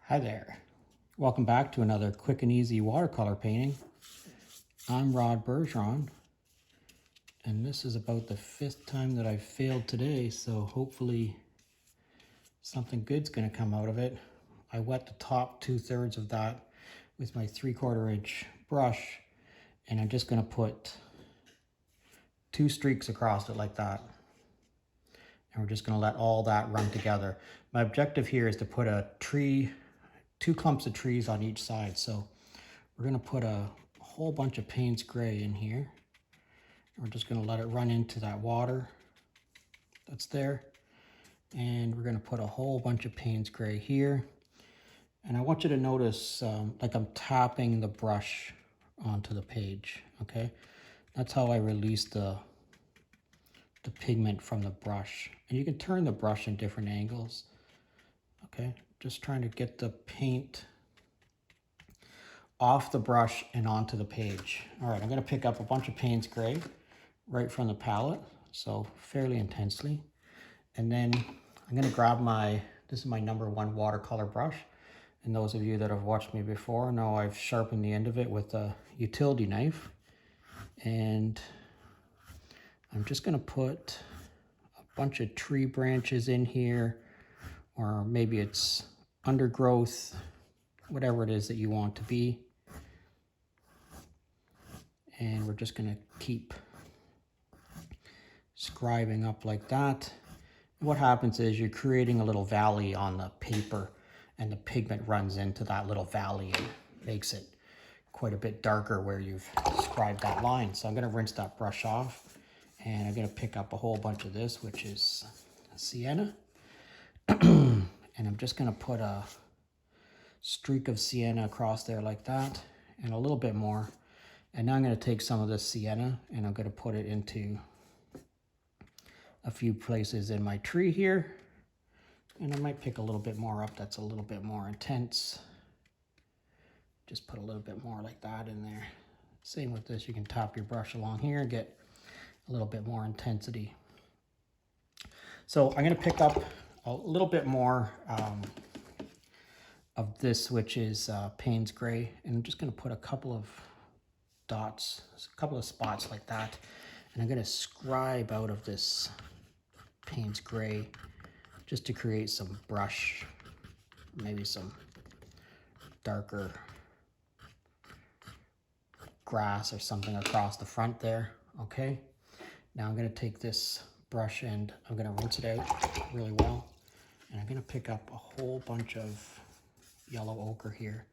Hi there. Welcome back to another quick and easy watercolor painting. I'm Rod Bergeron, and this is about the 5th time that I've failed today, so hopefully something good's going to come out of it. I wet the top 2/3 of that with my 3/4 inch brush, and I'm just going to put 2 streaks across it like that. And we're just going to let all that run together. My objective here is to put a tree, 2 clumps of trees on each side. So we're going to put a whole bunch of Payne's gray in here. We're just going to let it run into that water that's there. And we're going to put a whole bunch of Payne's gray here. And I want you to notice like I'm tapping the brush onto the page, okay? That's how I release the pigment from the brush. And you can turn the brush in different angles, okay? Just trying to get the paint off the brush and onto the page. All right, I'm gonna pick up a bunch of Payne's gray right from the palette, so fairly intensely. And then I'm gonna grab this is my #1 watercolor brush. And those of you that have watched me before know I've sharpened the end of it with a utility knife. And I'm just gonna put a bunch of tree branches in here, or maybe it's undergrowth, whatever it is that you want to be. And we're just gonna keep scribing up like that. And what happens is you're creating a little valley on the paper, and the pigment runs into that little valley and makes it quite a bit darker where you've scribed that line. So I'm gonna rinse that brush off, and I'm gonna pick up a whole bunch of this, which is sienna. And I'm just gonna put a streak of sienna across there like that, and a little bit more. And now I'm gonna take some of this sienna and I'm gonna put it into a few places in my tree here. And I might pick a little bit more up that's a little bit more intense. Just put a little bit more like that in there. Same with this, you can tap your brush along here and get a little bit more intensity. So I'm gonna pick up a little bit more of this, which is Payne's gray, and I'm just gonna put a couple of dots, a couple of spots like that, and I'm gonna scribe out of this Payne's gray just to create some brush, maybe some darker grass or something across the front there. Okay, now I'm gonna take this brush and I'm gonna rinse it out really well, and I'm gonna pick up a whole bunch of yellow ochre here.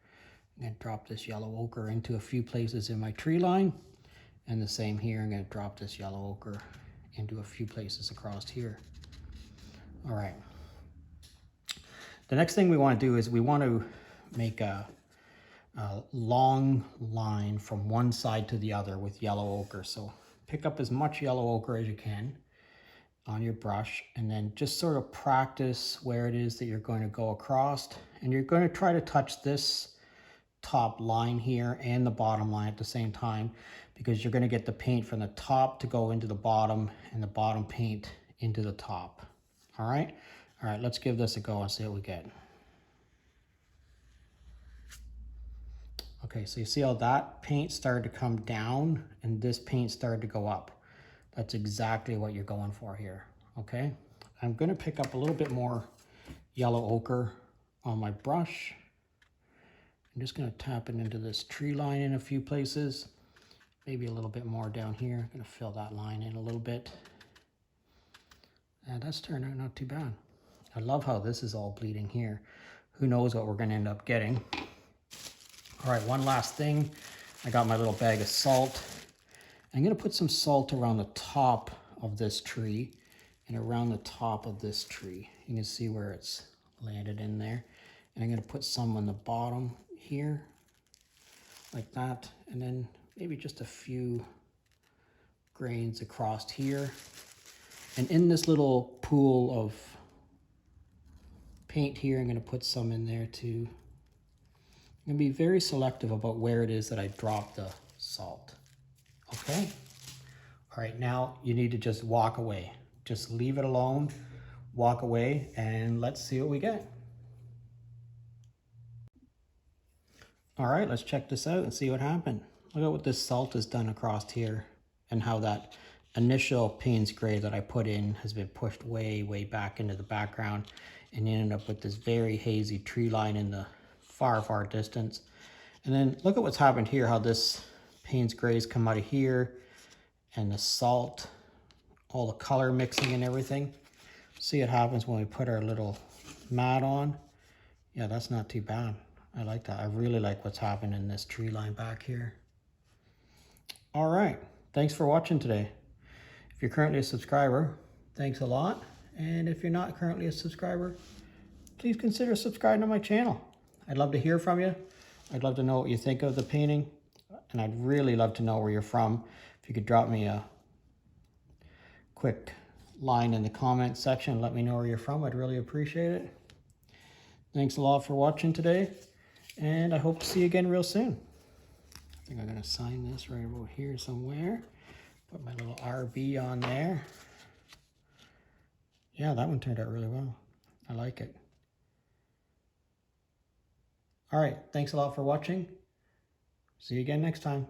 I'm gonna drop this yellow ochre into a few places in my tree line, and the same here. I'm gonna drop this yellow ochre into a few places across here. All right, the next thing we want to do is we want to make a long line from one side to the other with yellow ochre. So pick up as much yellow ochre as you can on your brush, and then just sort of practice where it is that you're going to go across, and you're going to try to touch this top line here and the bottom line at the same time, because you're going to get the paint from the top to go into the bottom and the bottom paint into the top. All right, let's give this a go and see what we get. Okay, so you see how that paint started to come down and this paint started to go up. That's exactly what you're going for here, okay? I'm gonna pick up a little bit more yellow ochre on my brush. I'm just gonna tap it into this tree line in a few places, maybe a little bit more down here. I'm gonna fill that line in a little bit. And that's turned out not too bad. I love how this is all bleeding here. Who knows what we're gonna end up getting. All right, one last thing. I got my little bag of salt. I'm gonna put some salt around the top of this tree and around the top of this tree. You can see where it's landed in there. And I'm gonna put some on the bottom here, like that. And then maybe just a few grains across here. And in this little pool of paint here, I'm gonna put some in there too. I'm gonna be very selective about where it is that I drop the salt, okay? All right, now you need to just walk away. Just leave it alone, walk away, and let's see what we get. All right, let's check this out and see what happened. Look at what this salt has done across here and how that initial Payne's gray that I put in has been pushed way, way back into the background, and you end up with this very hazy tree line in the far, far distance. And then look at what's happened here, how this Payne's grays come out of here and the salt, all the color mixing and everything. See what happens when we put our little mat on. Yeah, that's not too bad. I like that. I really like what's happened in this tree line back here. All right, thanks for watching today. If you're currently a subscriber, thanks a lot. And if you're not currently a subscriber, please consider subscribing to my channel. I'd love to hear from you. I'd love to know what you think of the painting. And I'd really love to know where you're from. If you could drop me a quick line in the comment section, let me know where you're from. I'd really appreciate it. Thanks a lot for watching today. And I hope to see you again real soon. I think I'm going to sign this right over here somewhere. Put my little RB on there. Yeah, that one turned out really well. I like it. All right, thanks a lot for watching. See you again next time.